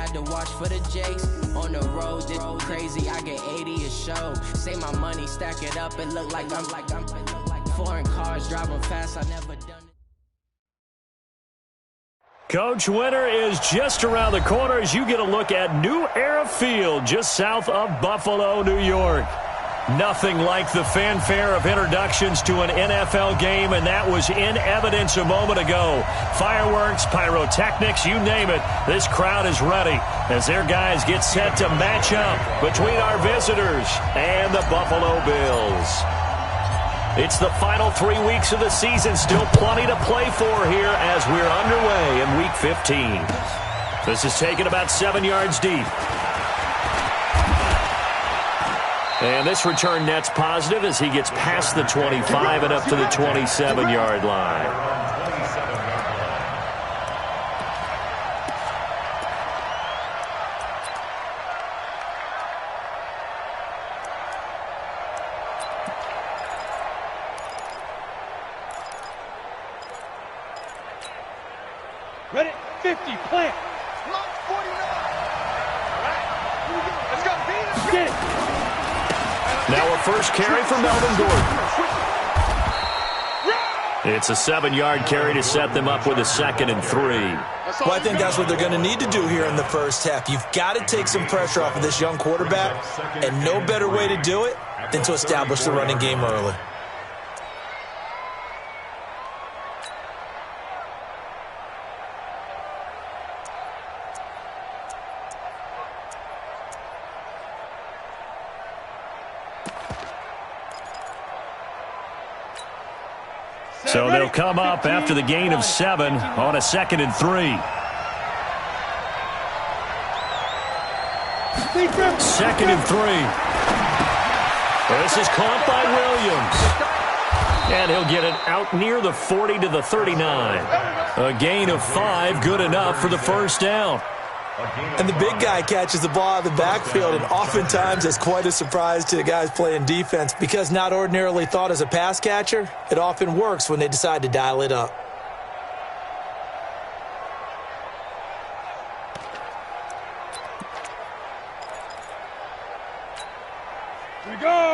had to watch for the Jakes. On the road, this crazy, I get 80 a show. Say my money, stack it up, it look like I'm foreign cars driving fast, I never done it. Coach, winter is just around the corner as you get a look at New Era Field just south of Buffalo, New York. Nothing like the fanfare of introductions to an NFL game, and that was in evidence a moment ago. Fireworks, pyrotechnics, you name it. This crowd is ready as their guys get set to match up between our visitors and the Buffalo Bills. It's the final 3 weeks of the season. Still plenty to play for here as we're underway in Week 15. This is taken about 7 yards deep. And this return net's positive as he gets past the 25 and up to the 27-yard line. Ready, 50, plant. Launch 49. All right, let's go. Get it. Now a first carry for Melvin Gordon. It's a 7-yard carry to set them up with a 2nd and 3. Well, I think that's what they're going to need to do here in the first half. You've got to take some pressure off of this young quarterback, and no better way to do it than to establish the running game early. So they'll come up after the gain of 7 on a 2nd and 3. 2nd and 3. This is caught by Williams. And he'll get it out near the 40 to the 39. A gain of 5, good enough for the first down. And the big guy catches the ball out of the backfield, and oftentimes it's quite a surprise to the guys playing defense because not ordinarily thought as a pass catcher, it often works when they decide to dial it up.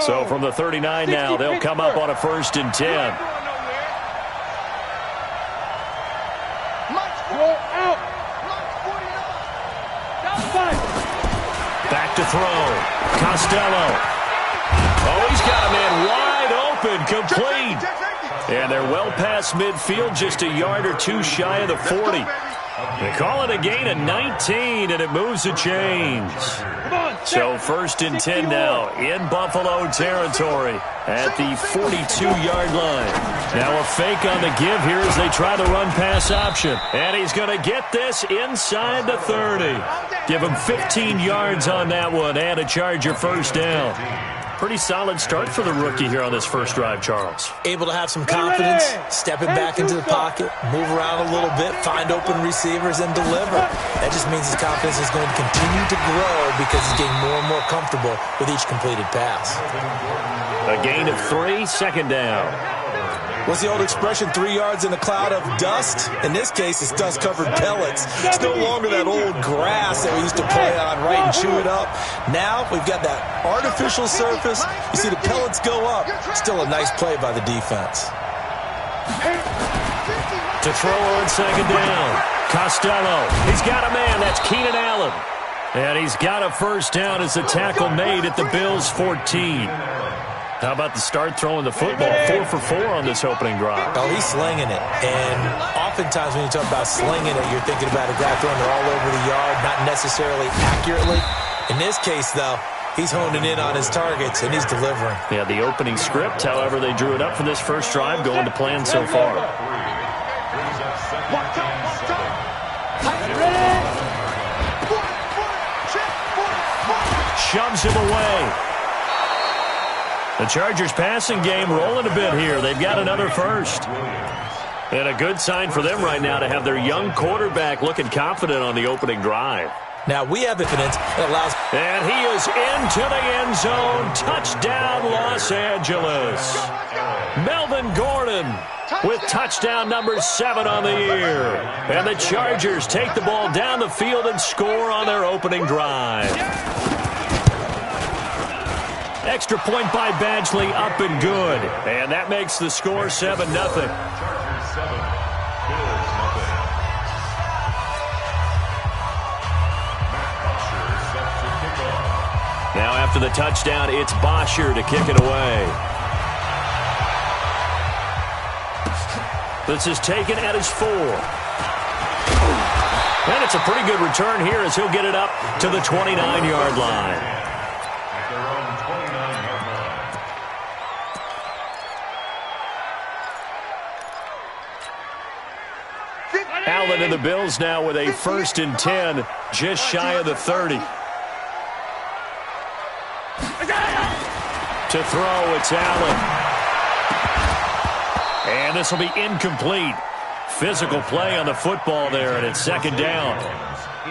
So from the 39 now, they'll come up on a 1st and 10. Back to throw. Costello. Oh, he's got a man wide open, complete. And they're well past midfield, just a yard or two shy of the 40. They call it a gain of 19, and it moves the chains. So 1st and 10 now in Buffalo territory at the 42-yard line. Now a fake on the give here as they try the run-pass option. And he's going to get this inside the 30. Give him 15 yards on that one and a Charger first down. Pretty solid start for the rookie here on this first drive, Charles. Able to have some confidence, stepping back into the pocket, move around a little bit, find open receivers, and deliver. That just means his confidence is going to continue to grow because he's getting more and more comfortable with each completed pass. A gain of 3, 2nd down. What's the old expression, 3 yards in a cloud of dust? In this case, it's dust-covered pellets. It's no longer that old grass that we used to play on, right, and chew it up. Now we've got that artificial surface. You see the pellets go up. Still a nice play by the defense. To throw on 2nd down. Costello. He's got a man. That's Keenan Allen. And he's got a first down as the tackle made at the Bills' 14. How about the start throwing the football? 4 for 4 on this opening drive. Oh, he's slinging it. And oftentimes when you talk about slinging it, you're thinking about a guy throwing it all over the yard, not necessarily accurately. In this case, though, he's honing in on his targets, and he's delivering. Yeah, the opening script, however, they drew it up for this first drive, going to plan so far. Shoves him away. The Chargers passing game rolling a bit here. They've got another first. And a good sign for them right now to have their young quarterback looking confident on the opening drive. Now we have evidence that allows... And he is into the end zone. Touchdown, Los Angeles. Melvin Gordon with touchdown number 7 on the year. And the Chargers take the ball down the field and score on their opening drive. Extra point by Badgley, up and good. And that makes the score 7-0. Now after the touchdown, it's Bosher to kick it away. This is taken at his 4. And it's a pretty good return here as he'll get it up to the 29-yard line. Allen and the Bills now with a 1st and 10, just shy of the 30. To throw, it's Allen. And this will be incomplete. Physical play on the football there, and it's 2nd down.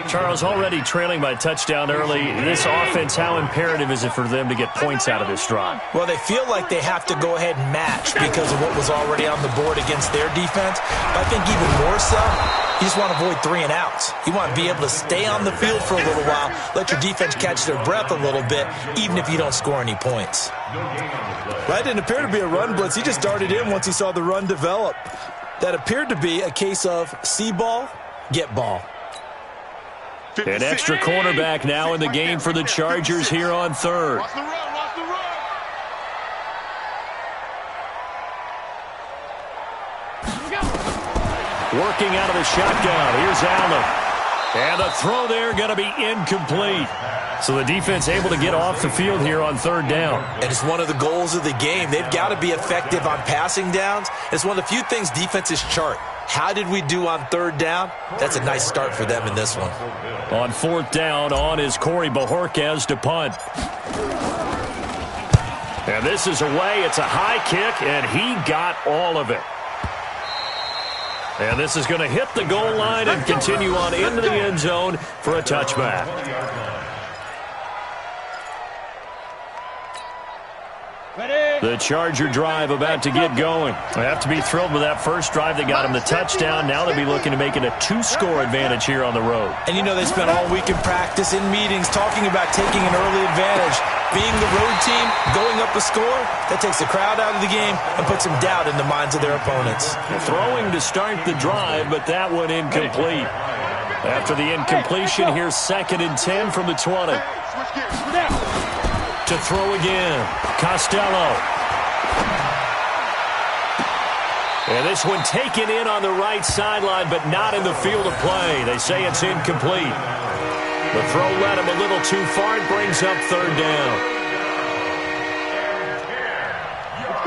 Charles, already trailing by touchdown early. This offense, how imperative is it for them to get points out of this drive? Well, they feel like they have to go ahead and match because of what was already on the board against their defense. But I think even more so, you just want to avoid 3 and outs. You want to be able to stay on the field for a little while, let your defense catch their breath a little bit, even if you don't score any points. That didn't appear to be a run blitz. He just darted in once he saw the run develop. That appeared to be a case of see ball, get ball. An extra cornerback now in the game for the Chargers here on 3rd. Watch the run, watch the run. Working out of the shotgun. Here's Allen. And the throw there going to be incomplete. So the defense able to get off the field here on 3rd down. And it's one of the goals of the game. They've got to be effective on passing downs. It's one of the few things defenses chart. How did we do on 3rd down? That's a nice start for them in this one. On 4th down, on is Corey Bojorquez to punt. And this is away. It's a high kick, and he got all of it. And this is going to hit the goal line and continue on into the end zone for a touchback. The Charger drive about to get going. They have to be thrilled with that first drive that got them the touchdown. Now they'll be looking to make it a 2-score advantage here on the road. And you know they spent all week in practice, in meetings, talking about taking an early advantage. Being the road team, going up a score, that takes the crowd out of the game and puts some doubt in the minds of their opponents. Throwing to start the drive, but that one incomplete. After the incompletion, here's 2nd and 10 from the 20. To throw again, Costello. And this one taken in on the right sideline, but not in the field of play. They say it's incomplete. The throw led him a little too far. It brings up 3rd down.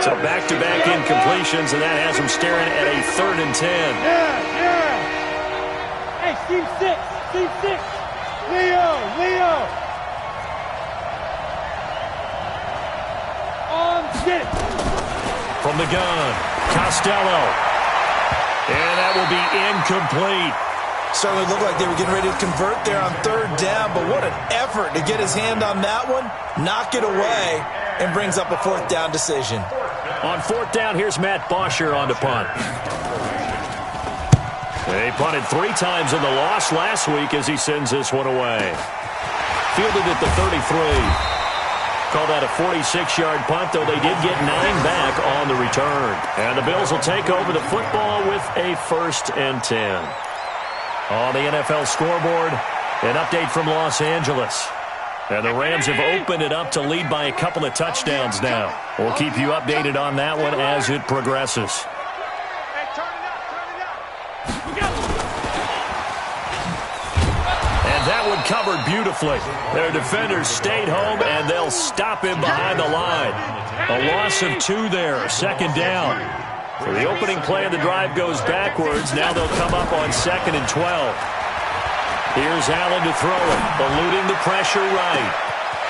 So back-to-back incompletions, and that has him staring at a 3rd and 10. Yeah. Hey, Steve 6. Leo. Get it. From the gun, Costello. And that will be incomplete. Certainly looked like they were getting ready to convert there on 3rd down, but what an effort to get his hand on that one, knock it away, and brings up a 4th down decision. On 4th down, here's Matt Bosher on the punt. They punted 3 times in the loss last week as he sends this one away. Fielded at the 33. Call that a 46-yard punt, though they did get 9 back on the return. And the Bills will take over the football with a 1st and 10. On the NFL scoreboard, an update from Los Angeles. And the Rams have opened it up to lead by a couple of touchdowns now. We'll keep you updated on that one as it progresses. That one covered beautifully. Their defenders stayed home, and they'll stop him behind the line. A loss of 2 there, 2nd down. So the opening play of the drive goes backwards. Now they'll come up on 2nd and 12. Here's Allen to throw it, eluding the pressure right.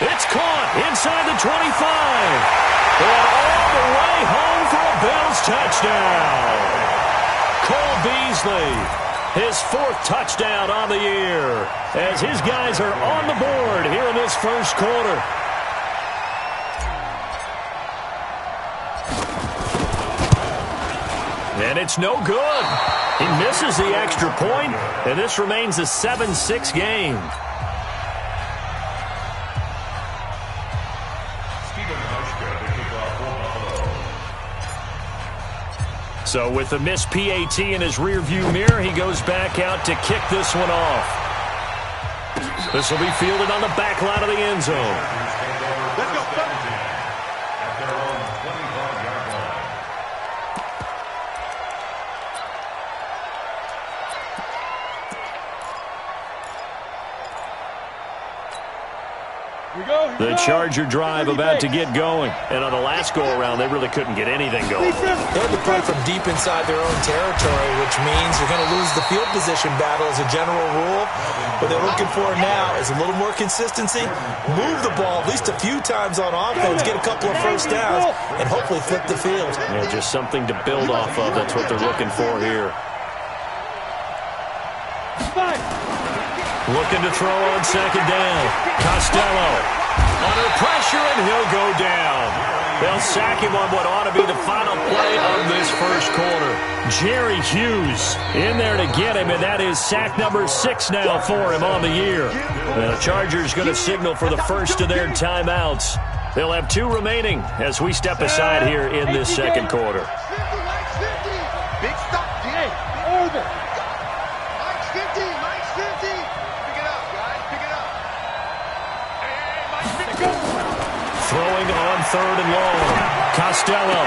It's caught inside the 25. And all the way home for a Bills touchdown. Cole Beasley. his 4th touchdown on the year, as his guys are on the board here in this first quarter. And it's no good. He misses the extra point, and this remains a 7-6 game. So with the missed PAT in his rearview mirror, he goes back out to kick this one off. This will be fielded on the back line of the end zone. Let's go, The Charger drive about to get going. And on the last go-around, they really couldn't get anything going. They had to play from deep inside their own territory, which means you're going to lose the field position battle as a general rule. What they're looking for now is a little more consistency, move the ball at least a few times on offense, get a couple of first downs, and hopefully flip the field. Yeah, just something to build off of. That's what they're looking for here. Looking to throw on second down. Costello under pressure, and he'll go down. They'll sack him on what ought to be the final play of this first quarter. Jerry Hughes in there to get him, and that is sack number 6 now for him on the year. The Chargers going to signal for the first of their timeouts. They'll have 2 remaining as we step aside here in this second quarter. Big stop, hey, over. Mike's 50, Mike's 50. Pick it up, guys, pick it up. Hey, Mike's 50. Throwing on 3rd and long. Costello.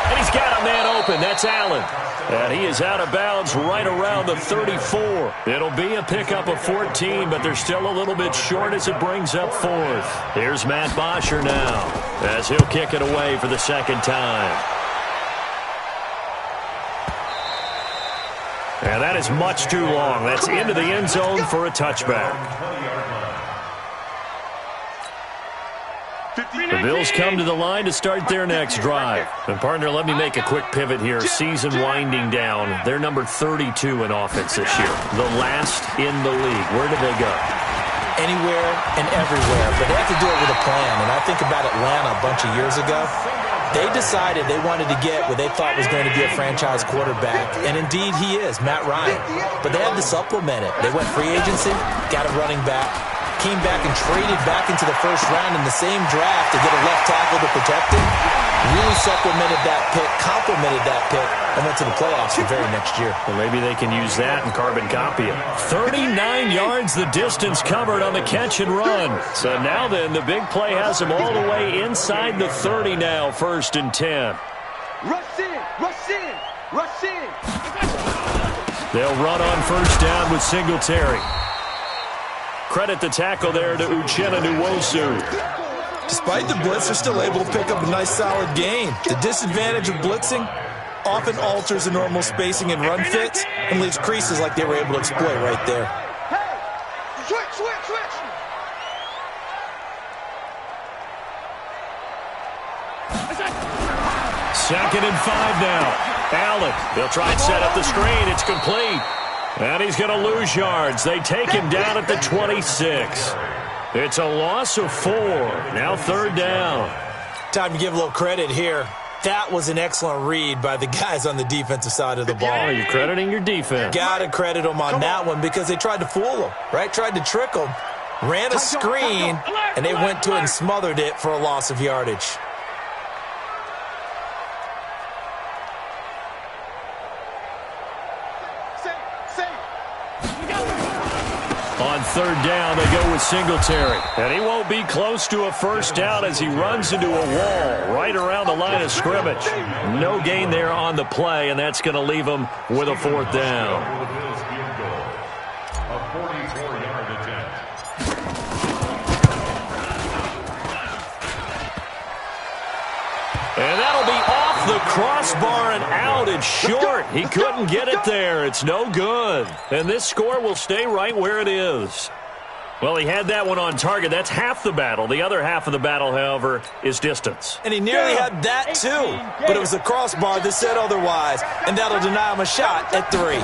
And he's got a man open. That's Allen. And he is out of bounds right around the 34. It'll be a pickup of 14, but they're still a little bit short as it brings up 4th. Here's Matt Bosher now as he'll kick it away for the second time. And that is much too long. That's into the end zone for a touchback. The Bills come to the line to start their next drive. And, partner, let me make a quick pivot here. Season winding down. They're number 32 in offense this year. The last in the league. Where do they go? Anywhere and everywhere. But they have to do it with a plan. And I think about Atlanta a bunch of years ago. They decided they wanted to get what they thought was going to be a franchise quarterback. And, indeed, he is, Matt Ryan. But they had to supplement it. They went free agency, got a running back. Came back and traded back into the first round in the same draft to get a left tackle to protect him. Really supplemented that pick, complemented that pick, and went to the playoffs the very next year. Well, maybe they can use that and carbon copy it. 39 yards the distance covered on the catch and run. So now then, the big play has him all the way inside the 30 now, 1st and 10. Rush in, rush in, rush in. They'll run on 1st down with Singletary. Credit the tackle there to Uchenna Nwosu. Despite the blitz, they're still able to pick up a nice, solid gain. The disadvantage of blitzing often alters the normal spacing and run fits and leaves creases like they were able to exploit right there. Hey, switch. 2nd and 5 now. Allen, they'll try and set up the screen. It's complete. And he's going to lose yards. They take him down at the 26. It's a loss of 4. Now 3rd down. Time to give a little credit here. That was an excellent read by the guys on the defensive side of the ball. Oh, you're crediting your defense. Got to credit them on that one because they tried to fool them, right? Tried to trick them. Ran a screen, and they went to it and smothered it for a loss of yardage. On 3rd down, they go with Singletary. And he won't be close to a 1st down as he runs into a wall right around the line of scrimmage. No gain there on the play, and that's going to leave him with a 4th down. A 44-yard attempt. And that'll be off the crossbar and out. It's short. He couldn't get it there. It's no good. And this score will stay right where it is. Well, he had that one on target. That's half the battle. The other half of the battle, however, is distance. And he nearly had that, too. But it was the crossbar that said otherwise. And that'll deny him a shot at 3.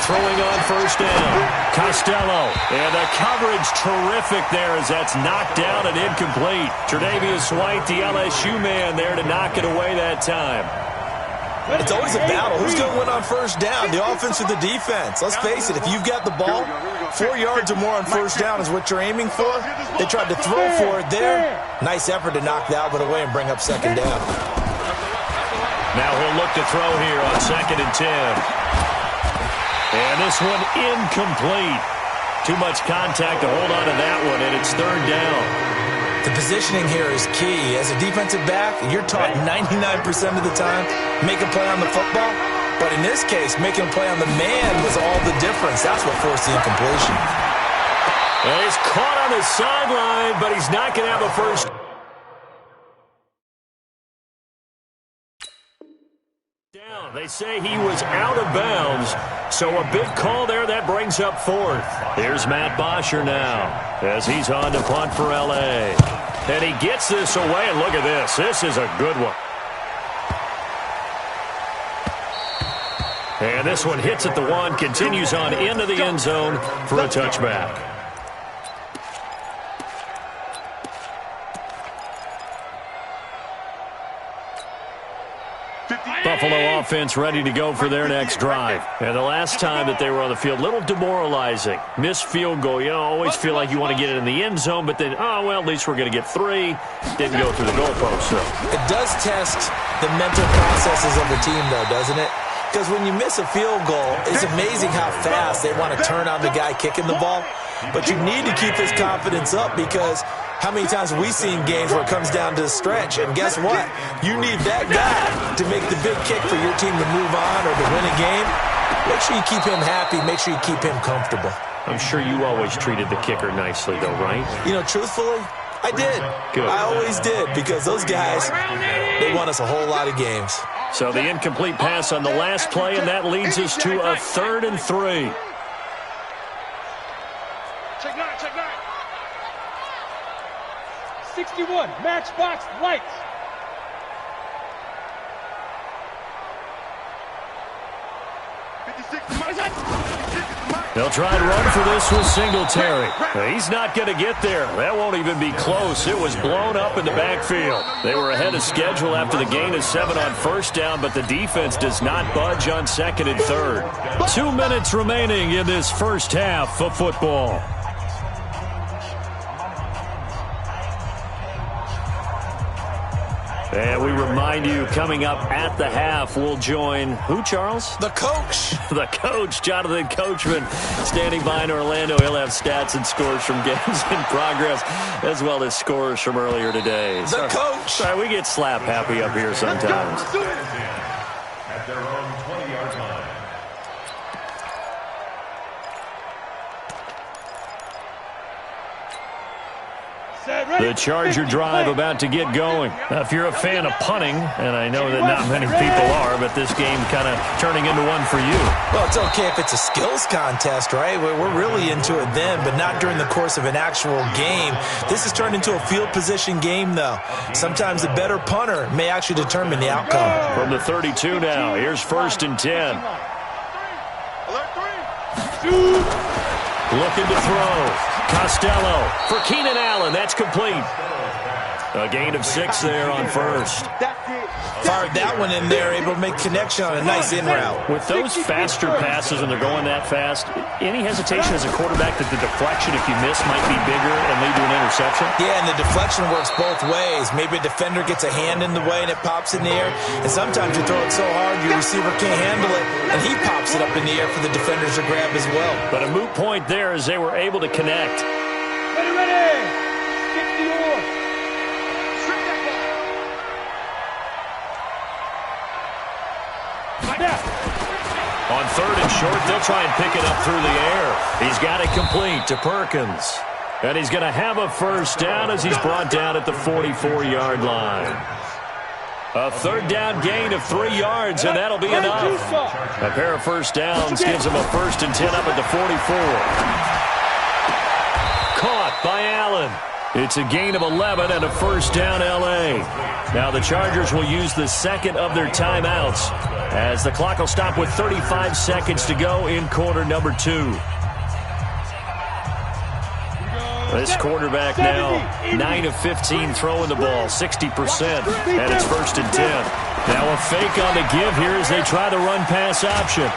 throwing on first down. Costello. And the coverage terrific there as that's knocked down and incomplete. Tre'Davious White, the LSU man, there to knock it away that time. It's always a battle. Who's going to win on first down, the offense or the defense? Let's face it, if you've got the ball, 4 yards or more on first down is what you're aiming for. They tried to throw for it there. Nice effort to knock that one away and bring up second down. Now he'll look to throw here on 2nd and 10. And this one incomplete. Too much contact to hold on to that one, and it's 3rd down. The positioning here is key. As a defensive back, you're taught 99% of the time, make a play on the football. But in this case, making a play on the man was all the difference. That's what forced the incompletion. And he's caught on the sideline, but he's not going to have a first down. They say he was out of bounds, so a big call there. That brings up 4th. Here's Matt Bosher now as he's on to punt for L.A. And he gets this away, and look at this. This is a good one. And this one hits at the 1, continues on into the end zone for a touchback. Buffalo offense ready to go for their next drive. And the last time that they were on the field, a little demoralizing. Missed field goal. You know, always feel like you want to get it in the end zone, but then, oh, well, at least we're going to get 3. Didn't go through the goalpost, so. It does test the mental processes of the team, though, doesn't it? Because when you miss a field goal, it's amazing how fast they want to turn on the guy kicking the ball. But you need to keep his confidence up because how many times have we seen games where it comes down to the stretch? And guess what? You need that guy to make the big kick for your team to move on or to win a game. Make sure you keep him happy. Make sure you keep him comfortable. I'm sure you always treated the kicker nicely, though, right? You know, truthfully, I did. Good. I always did because those guys, they won us a whole lot of games. So the incomplete pass on the last play, and that leads us to a 3rd and 3. Check 61, matchbox lights. They'll try and run for this with Singletary. He's not going to get there. That won't even be close. It was blown up in the backfield. They were ahead of schedule after the gain of 7 on first down, but the defense does not budge on 2nd and 3rd. 2 minutes remaining in this first half of football. And we remind you, coming up at the half, we'll join who, Charles? The coach. The coach, Jonathan Coachman, standing by in Orlando. He'll have stats and scores from games in progress, as well as scores from earlier today. The coach. Sorry, we get slap happy up here sometimes. At their own 20-yard line. The Charger drive about to get going. Now, if you're a fan of punting, and I know that not many people are, but this game kind of turning into one for you. Well, it's okay if it's a skills contest, right? We're really into it then, but not during the course of an actual game. This has turned into a field position game, though. Sometimes the better punter may actually determine the outcome. From the 32 now, here's 1st and 10. Looking to throw. Costello for Keenan Allen. That's complete. A gain of 6 there on first. Fired that one in there, able to make connection on a nice in route. With those faster passes when they're going that fast, any hesitation as a quarterback that the deflection, if you miss, might be bigger and lead to an interception? Yeah, and the deflection works both ways. Maybe a defender gets a hand in the way and it pops in the air. And sometimes you throw it so hard your receiver can't handle it, and he pops it up in the air for the defenders to grab as well. But a moot point there as they were able to connect. Ready. 64. On 3rd and short, they'll try and pick it up through the air. He's got it complete to Perkins. And he's going to have a first down as he's brought down at the 44-yard line. A 3rd down gain of 3 yards, and that'll be enough. A pair of first downs gives him a 1st and 10 up at the 44. Caught by Allen. It's a gain of 11 and a first down, L.A. Now the Chargers will use the second of their timeouts as the clock will stop with 35 seconds to go in quarter number 2. This quarterback now 9 of 15 throwing the ball, 60%, and it's first and 10. Now a fake on the give here as they try the run-pass option.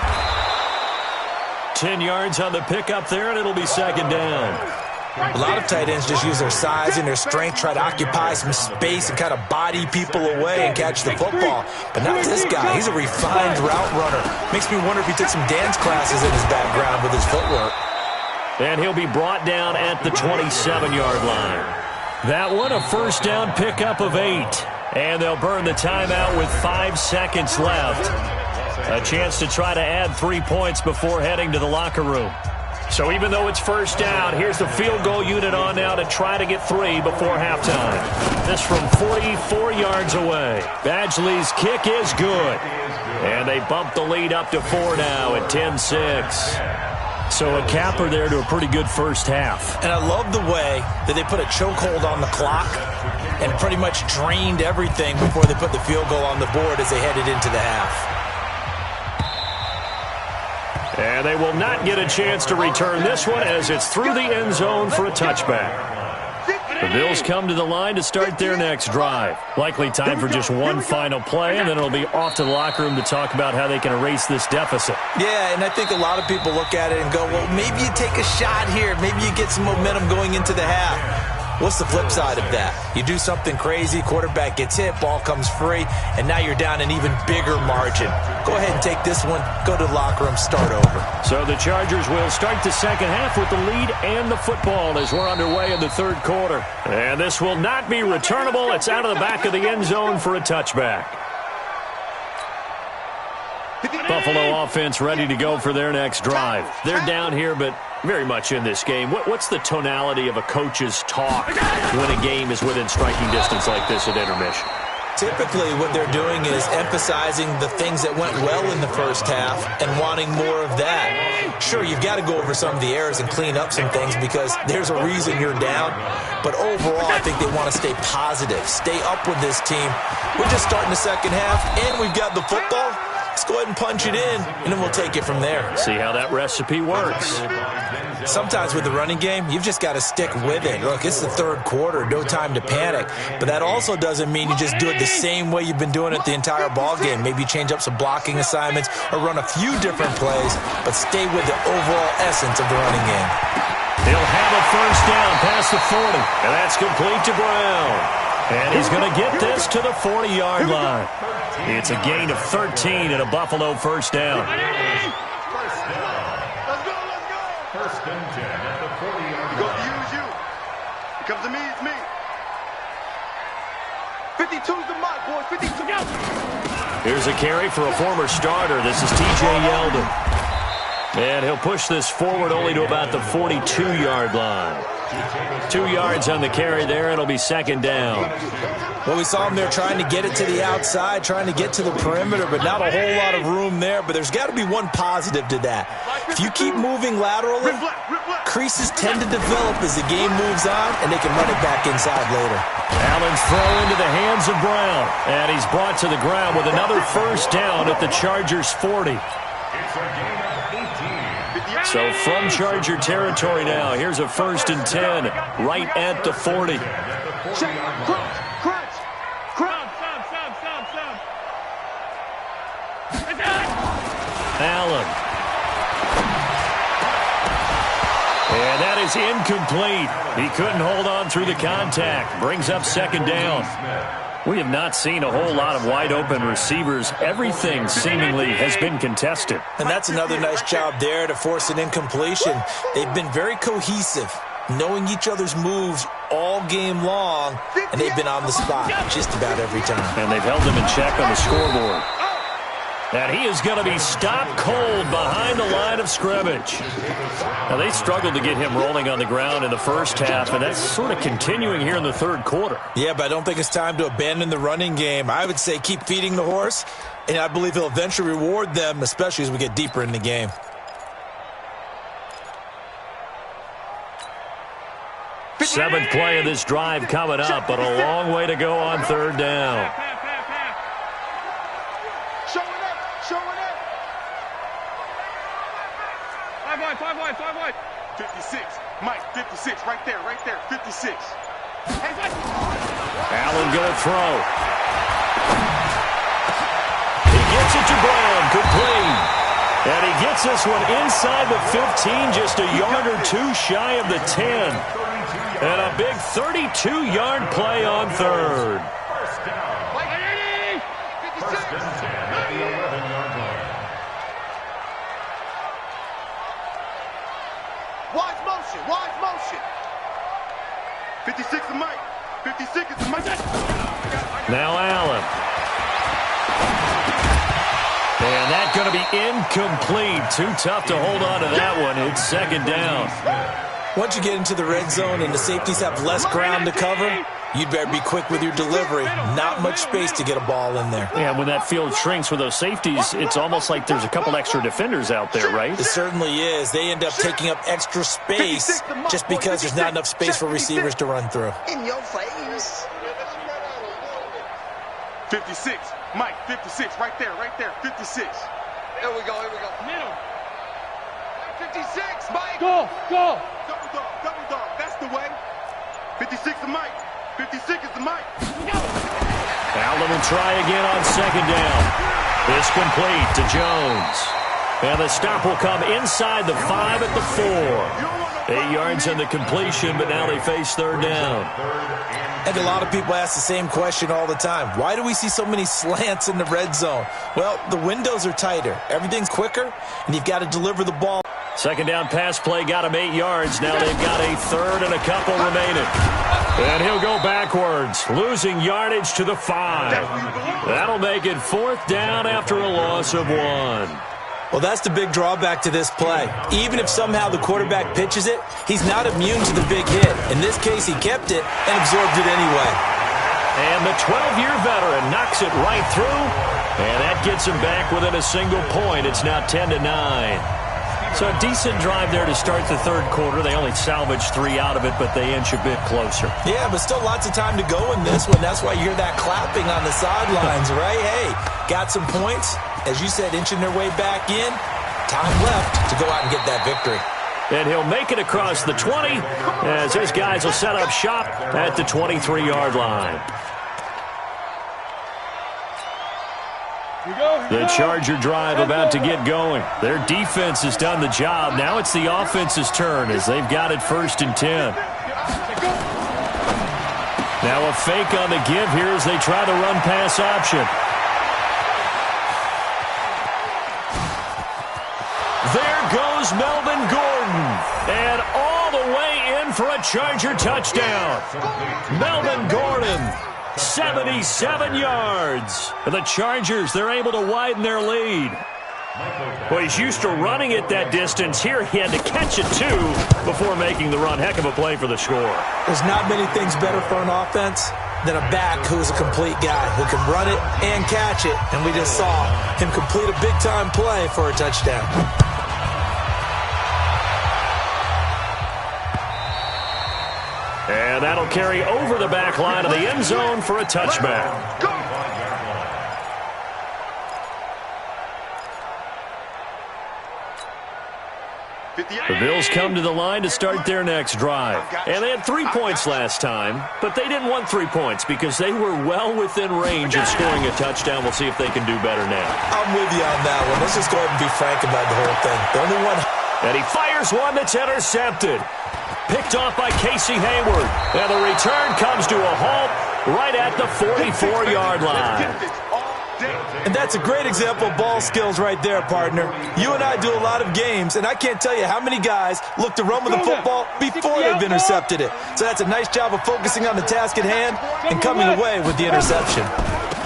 10 yards on the pickup there, and it'll be second down. A lot of tight ends just use their size and their strength, try to occupy some space and kind of body people away and catch the football. But not this guy. He's a refined route runner. Makes me wonder if he took some dance classes in his background with his footwork. And he'll be brought down at the 27-yard line. That one, a first down pickup of 8. And they'll burn the timeout with 5 seconds left. A chance to try to add 3 points before heading to the locker room. So even though it's first down, here's the field goal unit on now to try to get 3 before halftime. This from 44 yards away. Badgley's kick is good. And they bump the lead up to 4 now at 10-6. So a capper there to a pretty good first half. And I love the way that they put a chokehold on the clock and pretty much drained everything before they put the field goal on the board as they headed into the half. And they will not get a chance to return this one as it's through the end zone for a touchback. The Bills come to the line to start their next drive. Likely time for just one final play, and then it'll be off to the locker room to talk about how they can erase this deficit. Yeah, and I think a lot of people look at it and go, well, maybe you take a shot here. Maybe you get some momentum going into the half. What's the flip side of that? You do something crazy, quarterback gets hit, ball comes free, and now you're down an even bigger margin. Go ahead and take this one, go to the locker room, start over. So the Chargers will start the second half with the lead and the football as we're underway in the third quarter. And this will not be returnable. It's out of the back of the end zone for a touchback. Buffalo offense ready to go for their next drive. They're down here, but very much in this game. What's the tonality of a coach's talk when a game is within striking distance like this at intermission? Typically, what they're doing is emphasizing the things that went well in the first half and wanting more of that. Sure, you've got to go over some of the errors and clean up some things because there's a reason you're down. But overall, I think they want to stay positive, stay up with this team. We're just starting the second half, and we've got the football. Let's go ahead and punch it in, and then we'll take it from there. See how that recipe works. Sometimes with the running game, you've just got to stick with it. Look, it's the third quarter, no time to panic. But that also doesn't mean you just do it the same way you've been doing it the entire ball game. Maybe change up some blocking assignments or run a few different plays, but stay with the overall essence of the running game. He'll have a first down past the 40, and that's complete to Brown. And he's going to get this to the 40-yard line. It's a gain of 13 and a Buffalo first down. Let's go. First and 10 at the 40-yard line. Go to use you. It comes to me, it's me. 52's the mark, boys. 52. Here's a carry for a former starter. This is T.J. Yeldon. And he'll push this forward only to about the 42-yard line. 2 yards on the carry there. It'll be second down. Well, we saw him there trying to get it to the outside, trying to get to the perimeter, but not a whole lot of room there. But there's got to be one positive to that. If you keep moving laterally, creases tend to develop as the game moves on, and they can run it back inside later. Allen's throw into the hands of Brown. And he's brought to the ground with another first down at the Chargers' 40. So from Charger territory now, here's a first and 10 right at the 40. Allen. And that is incomplete. He couldn't hold on through the contact. Brings up second down. We have not seen a whole lot of wide-open receivers. Everything seemingly has been contested. And that's another nice job there to force an incompletion. They've been very cohesive, knowing each other's moves all game long, and they've been on the spot just about every time. And they've held them in check on the scoreboard. And he is going to be stopped cold behind the line of scrimmage. Now, they struggled to get him rolling on the ground in the first half, and that's sort of continuing here in the third quarter. Yeah, but I don't think it's time to abandon the running game. I would say keep feeding the horse, and I believe he'll eventually reward them, especially as we get deeper in the game. 7th play of this drive coming up, but a long way to go on 3rd down. Show it up. Show it up. 5 wide. 56. Mike, 56. Right there. 56. Allen going to throw. He gets it to Brown, complete. And he gets this one inside the 15, just a yard or two shy of the 10. And a big 32-yard play on 3rd. First down. First and 10 at the 11-yard line. Wide motion. 56 is Mike. 56 is Mike. Now Allen. And that's going to be incomplete. Too tough to hold on to that one. It's 2nd down. Once you get into the red zone and the safeties have less ground to cover, you'd better be quick with your delivery. Not much space to get a ball in there. Yeah, when that field shrinks with those safeties, it's almost like there's a couple extra defenders out there, right? It certainly is. They end up taking up extra space just because there's not enough space for receivers to run through. In your face. 56. Mike, 56. Right there. 56. Here we go. Middle. 56. Mike. Go. Double dog. That's the way. 56 is Mike. 56 is the Mike. Allen will try again on 2nd down. It's complete to Jones. And the stop will come inside the 5 at the 4. 8 yards in the completion, but now they face 3rd down. And a lot of people ask the same question all the time. Why do we see so many slants in the red zone? Well, the windows are tighter. Everything's quicker, and you've got to deliver the ball. 2nd down pass play got him 8 yards. Now they've got a 3rd and a couple remaining. And he'll go backwards, losing yardage to the 5. That'll make it 4th down after a loss of 1. Well, that's the big drawback to this play. Even if somehow the quarterback pitches it, he's not immune to the big hit. In this case, he kept it and absorbed it anyway. And the 12-year veteran knocks it right through, and that gets him back within a single point. It's now 10-9. So a decent drive there to start the 3rd quarter. They only salvaged 3 out of it, but they inch a bit closer. Yeah, but still lots of time to go in this one. That's why you hear that clapping on the sidelines, right? Hey, got some points. As you said, inching their way back in. Time left to go out and get that victory. And he'll make it across the 20 as his guys will set up shop at the 23-yard line. The Charger drive about to get going. Their defense has done the job. Now it's the offense's turn as they've got it 1st and 10. Now a fake on the give here as they try the run-pass option. There goes Melvin Gordon. And all the way in for a Charger touchdown. Melvin Gordon, 77 yards. The Chargers, they're able to widen their lead. Well, he's used to running it that distance. Here he had to catch it, too, before making the run. Heck of a play for the score. There's not many things better for an offense than a back who is a complete guy who can run it and catch it. And we just saw him complete a big-time play for a touchdown. And that'll carry over the back line of the end zone for a touchback. The Bills come to the line to start their next drive. And they had 3 points last time, but they didn't want 3 points because they were well within range of scoring a touchdown. We'll see if they can do better now. I'm with you on that one. Let's just go ahead and be frank about the whole thing. The only one... And he fires one that's intercepted. Picked off by Casey Hayward. And the return comes to a halt right at the 44-yard line. And that's a great example of ball skills right there, partner. You and I do a lot of games, and I can't tell you how many guys look to run with the football before they've intercepted it. So that's a nice job of focusing on the task at hand and coming away with the interception.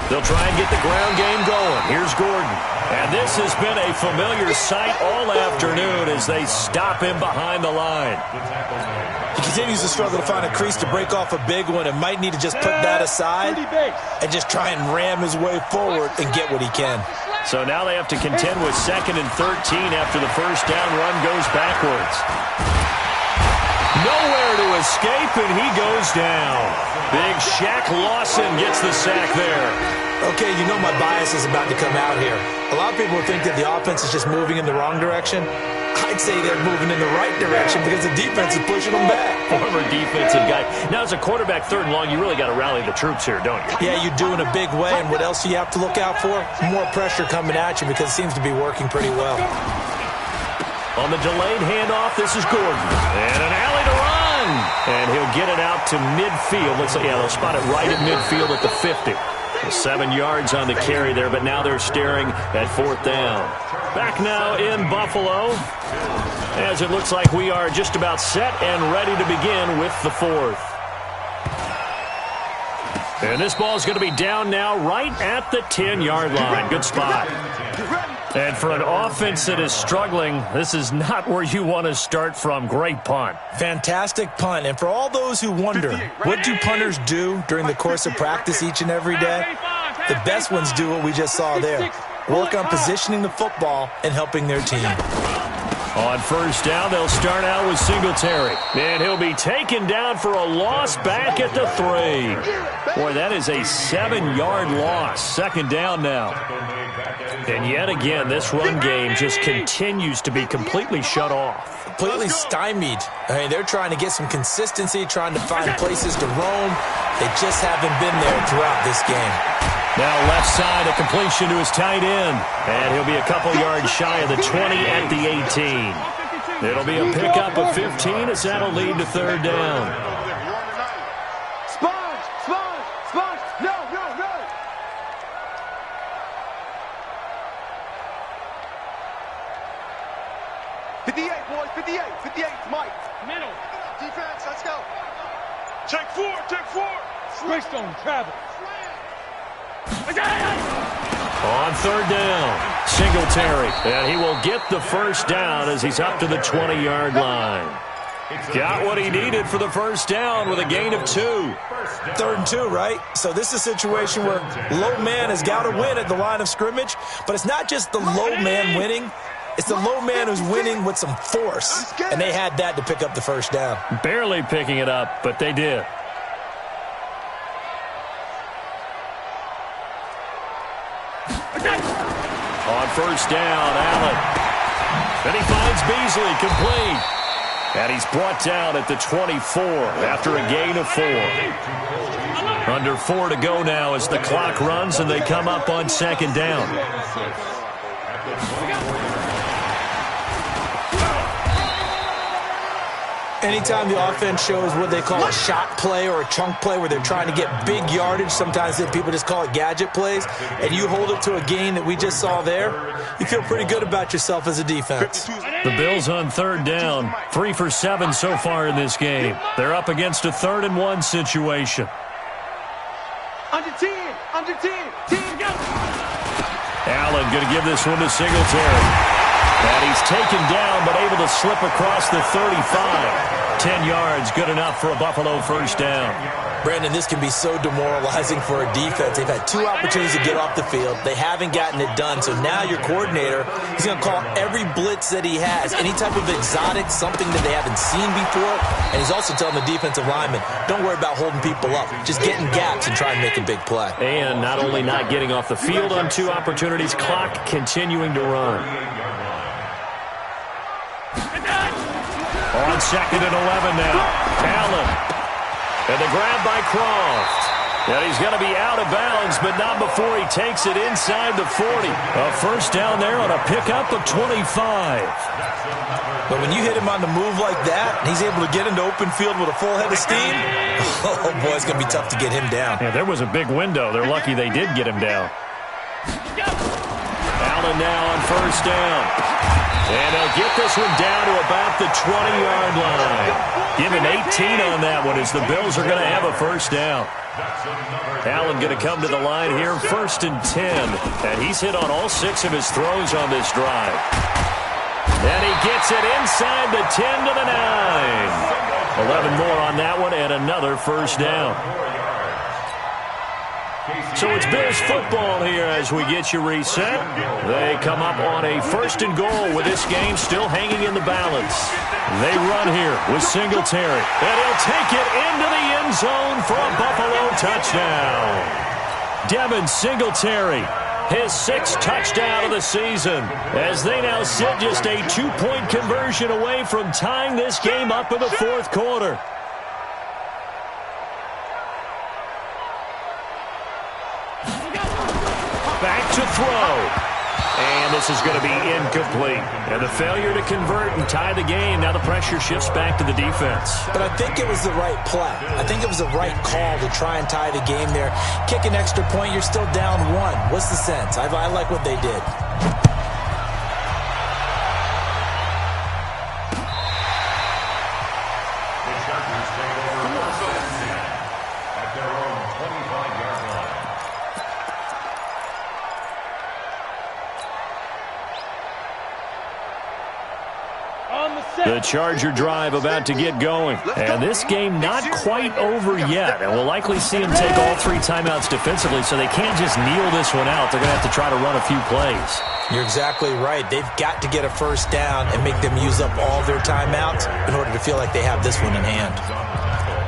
They'll try and get the ground game going. Here's Gordon. And this has been a familiar sight all afternoon as they stop him behind the line. He continues to struggle to find a crease to break off a big one and might need to just put that aside and just try and ram his way forward and get what he can. So now they have to contend with 2nd and 13 after the first down run goes backwards. Nowhere to escape, and he goes down. Big Shaq Lawson gets the sack there. Okay, you know my bias is about to come out here. A lot of people think that the offense is just moving in the wrong direction. I'd say they're moving in the right direction because the defense is pushing them back. Former defensive guy. Now, as a quarterback, 3rd and long, you really got to rally the troops here, don't you? Yeah, you do in a big way. And what else do you have to look out for? More pressure coming at you because it seems to be working pretty well. On the delayed handoff, this is Gordon. And an alley to run. And he'll get it out to midfield. They'll spot it right at midfield at the 50. 7 yards on the carry there, but now they're staring at 4th down. Back now in Buffalo, as it looks like we are just about set and ready to begin with the 4th. And this ball is going to be down now right at the 10-yard line. Good spot. And for an offense that is struggling, this is not where you want to start from. Great punt. Fantastic punt. And for all those who wonder, what do punters do during the course of practice each and every day? The best ones do what we just saw there. Work on positioning the football and helping their team. On 1st down, they'll start out with Singletary. And he'll be taken down for a loss back at the 3. Boy, that is a 7-yard loss. 2nd down now. And yet again, this run game just continues to be completely shut off. Completely stymied. I mean, they're trying to get some consistency, trying to find places to roam. They just haven't been there throughout this game. Now left side, a completion to his tight end. And he'll be a couple yards shy of the 20 at the 18. It'll be a pickup of 15 as that'll lead to 3rd down. Take four. Switch on travel. On 3rd down, Singletary. And he will get the 1st down as he's up to the 20-yard line. Got what he needed for the 1st down with a gain of 2. 3rd and 2, right? So this is a situation where low man has got to win at the line of scrimmage. But it's not just the low man winning. It's the low man who's winning with some force. And they had that to pick up the 1st down. Barely picking it up, but they did. On 1st down, Allen. And he finds Beasley complete. And he's brought down at the 24 after a gain of 4. Under 4 to go now as the clock runs and they come up on 2nd down. Anytime the offense shows what they call a shot play or a chunk play where they're trying to get big yardage, sometimes people just call it gadget plays, and you hold it to a gain that we just saw there, you feel pretty good about yourself as a defense. The Bills on 3rd down, 3 for 7 so far in this game. They're up against a 3rd and 1 situation. Under 10, 10, go! Allen going to give this one to Singletary. And he's taken down, but able to slip across the 35. 10 yards, good enough for a Buffalo 1st down. Brandon, this can be so demoralizing for a defense. They've had 2 opportunities to get off the field. They haven't gotten it done. So now your coordinator, he's going to call every blitz that he has, any type of exotic, something that they haven't seen before. And he's also telling the defensive lineman, don't worry about holding people up. Just get in gaps and try and make a big play. And not only not getting off the field on 2 opportunities, clock continuing to run. On 2nd and 11 now. Allen. And the grab by Croft. And he's going to be out of bounds, but not before he takes it inside the 40. A 1st down there on a pickup of 25. But when you hit him on the move like that, and he's able to get into open field with a full head of steam, oh boy, it's going to be tough to get him down. Yeah, there was a big window. They're lucky they did get him down. Allen now on 1st down. And they'll get this one down to about the 20-yard line. Give him 18 on that one as the Bills are going to have a 1st down. Allen going to come to the line here, 1st and 10. And he's hit on all 6 of his throws on this drive. And he gets it inside the 10 to the 9. 11 more on that one and another 1st down. So it's Bills football here as we get you reset. They come up on a 1st and goal with this game still hanging in the balance. They run here with Singletary. And he'll take it into the end zone for a Buffalo touchdown. Devin Singletary, his 6th touchdown of the season, as they now sit just a 2-point conversion away from tying this game up in the 4th quarter. Back to throw. And this is going to be incomplete. And the failure to convert and tie the game. Now the pressure shifts back to the defense. But I think it was the right play. I think it was the right call to try and tie the game there. Kick an extra point, you're still down 1. What's the sense? I like what they did. The Charger drive about to get going. And this game not quite over yet. And we'll likely see them take all 3 timeouts defensively, so they can't just kneel this one out. They're going to have to try to run a few plays. You're exactly right. They've got to get a 1st down and make them use up all their timeouts in order to feel like they have this one in hand.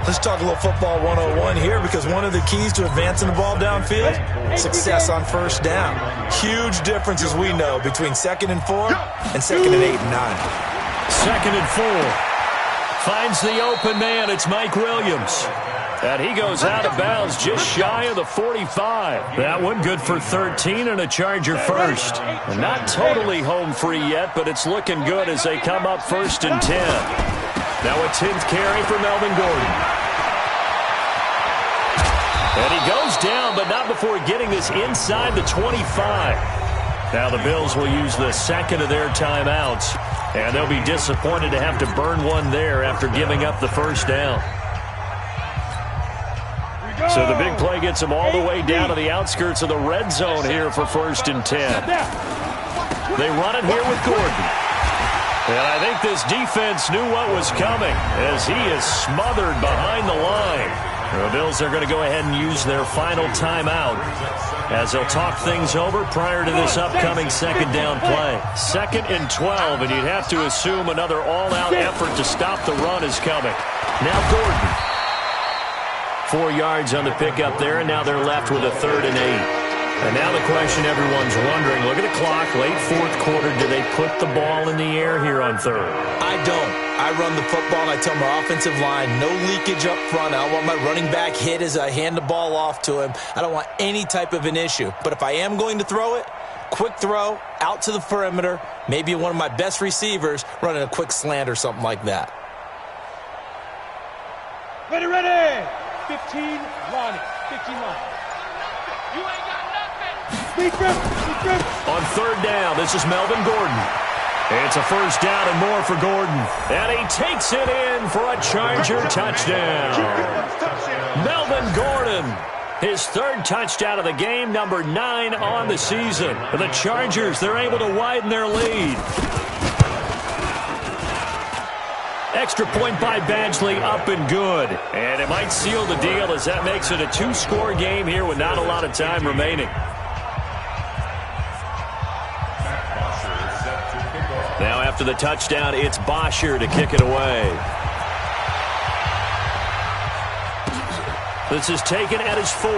Let's talk a little football 101 here, because one of the keys to advancing the ball downfield, success on 1st down. Huge difference, as we know, between 2nd and 4 and 2nd and 8 and 9. 2nd and 4. Finds the open man. It's Mike Williams. And he goes out of bounds just shy of the 45. That one good for 13 and a Charger 1st. And not totally home free yet, but it's looking good as they come up 1st and 10. Now a 10th carry for Melvin Gordon. And he goes down, but not before getting this inside the 25. Now the Bills will use the 2nd of their timeouts. And they'll be disappointed to have to burn one there after giving up the 1st down. So the big play gets them all the way down to the outskirts of the red zone here for 1st and 10. They run it here with Gordon. And I think this defense knew what was coming as he is smothered behind the line. The Bills are going to go ahead and use their final timeout as they'll talk things over prior to this upcoming 2nd down play. 2nd and 12, and you'd have to assume another all-out effort to stop the run is coming. Now Gordon. 4 yards on the pickup there, and now they're left with a 3rd and 8. And now the question everyone's wondering, look at the clock, late 4th quarter, do they put the ball in the air here on 3rd? I don't. I run the football, and I tell my offensive line, no leakage up front. I don't want my running back hit as I hand the ball off to him. I don't want any type of an issue. But if I am going to throw it, quick throw, out to the perimeter, maybe one of my best receivers running a quick slant or something like that. Ready, ready! 15, line. 15, line. You ain't got on 3rd down, this is Melvin Gordon. It's a 1st down and more for Gordon. And he takes it in for a Charger touchdown. Melvin Gordon, his 3rd touchdown of the game, number 9 on the season. For the Chargers, they're able to widen their lead. Extra point by Badgley, up and good. And it might seal the deal as that makes it a 2-score game here with not a lot of time remaining. Now after the touchdown, it's Bosher to kick it away. This is taken at his 4.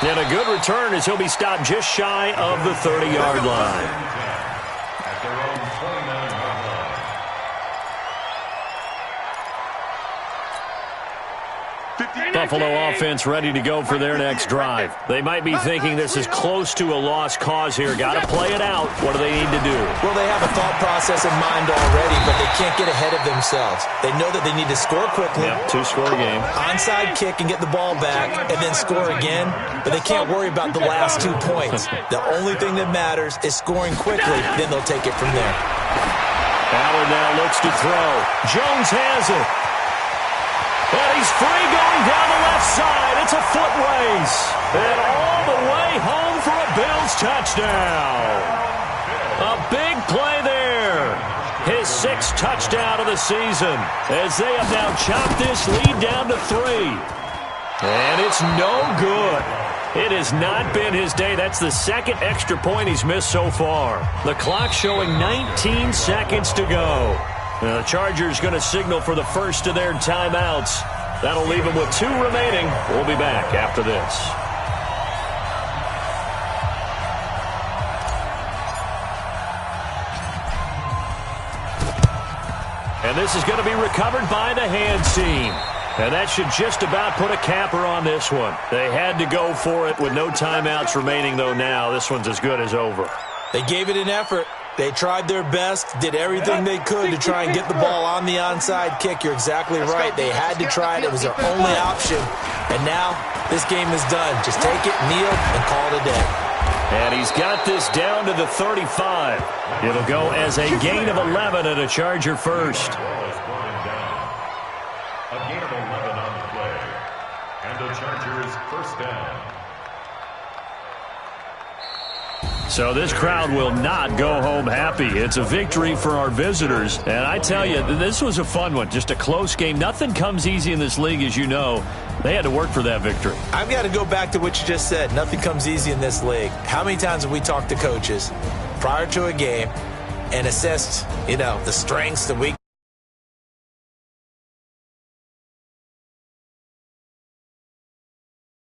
And a good return as he'll be stopped just shy of the 30-yard line. Buffalo offense ready to go for their next drive. They might be thinking this is close to a lost cause here. Got to play it out. What do they need to do? Well, they have a thought process in mind already, but they can't get ahead of themselves. They know that they need to score quickly. Yep, 2-score game. Onside kick and get the ball back and then score again, but they can't worry about the last 2 points. The only thing that matters is scoring quickly, then they'll take it from there. Ballard now looks to throw. Jones has it. And he's free going down the left side. It's a foot race. And all the way home for a Bills touchdown. A big play there. His 6th touchdown of the season as they have now chopped this lead down to 3. And it's no good. It has not been his day. That's the second extra point he's missed so far. The clock showing 19 seconds to go. Now, the Chargers going to signal for the first of their timeouts. That'll leave them with 2 remaining. We'll be back after this. And this is going to be recovered by the hands team. And that should just about put a capper on this one. They had to go for it with no timeouts remaining, though now. This one's as good as over. They gave it an effort. They tried their best, did everything they could to try and get the ball on the onside kick. You're exactly right. They had to try it. It was their only option. And now this game is done. Just take it, kneel, and call it a day. And he's got this down to the 35. It'll go as a gain of 11 and a Charger first. A gain of 11 on the play. And the Chargers first down. So this crowd will not go home happy. It's a victory for our visitors. And I tell you, this was a fun one. Just a close game. Nothing comes easy in this league, as you know. They had to work for that victory. I've got to go back to what you just said. Nothing comes easy in this league. How many times have we talked to coaches prior to a game and assessed, the strengths, the weaknesses?